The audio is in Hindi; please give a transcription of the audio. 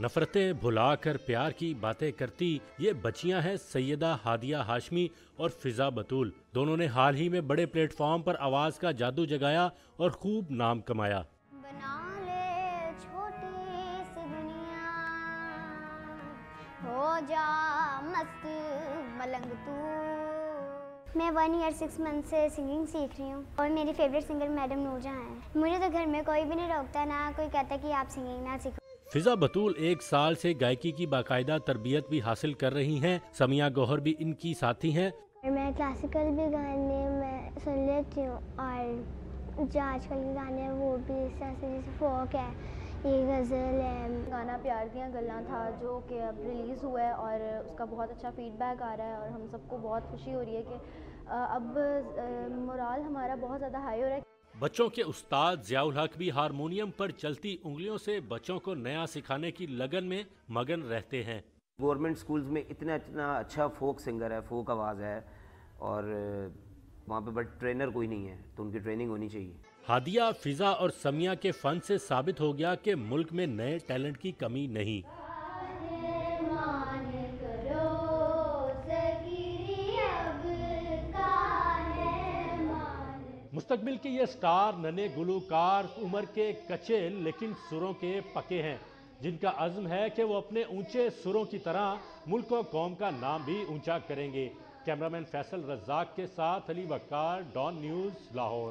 नफरतें भुलाकर प्यार की बातें करती ये बच्चियां हैं सैयदा हादिया हाशमी और फिजा बतूल। दोनों ने हाल ही में बड़े प्लेटफॉर्म पर आवाज का जादू जगाया और खूब नाम कमाया। बना ले छोटी सी दुनिया, हो जा मस्त मलंग तू। मैं 1 ईयर 6 मंथ से सिंगिंग सीख रही हूँ और मेरी फेवरेट सिंगर मैडम नूरजहां है। मुझे तो घर में कोई भी नहीं रोकता, ना कोई कहता कि आप सिंगिंग ना सीखो। फिजा बतूल 1 साल से गायकी की बाकायदा तरबियत भी हासिल कर रही हैं। समिया गौहर भी इनकी साथी हैं। मैं क्लासिकल भी गाने मैं सुन लेती हूँ और जो आजकल के गाने हैं वो भी इस तरह से, जैसे फोक है, ये गज़ल है। गाना प्यार दियां गल्लां था जो कि अब रिलीज़ हुआ है और उसका बहुत अच्छा फीडबैक आ रहा है और हम सबको बहुत खुशी हो रही है कि अब मोराल हमारा बहुत ज़्यादा हाई हो रहा है। बच्चों के उस्ताद ज़ियाउल हक भी हारमोनियम पर चलती उंगलियों से बच्चों को नया सिखाने की लगन में मगन रहते हैं। गवर्नमेंट स्कूल्स में इतना अच्छा फोक सिंगर है, फोक आवाज़ है और वहाँ पे बट ट्रेनर कोई नहीं है, तो उनकी ट्रेनिंग होनी चाहिए। हादिया, फिजा और समिया के फन से साबित हो गया कि मुल्क में नए टैलेंट की कमी नहीं। मुस्तकबिल के ये स्टार नन्हे गुलूकार उम्र के कच्चे लेकिन सुरों के पके हैं, जिनका अज़्म है कि वो अपने ऊंचे सुरों की तरह मुल्क और कौम का नाम भी ऊंचा करेंगे। कैमरामैन फैसल रज़ाक के साथ अली वक्कार, डॉन न्यूज़, लाहौर।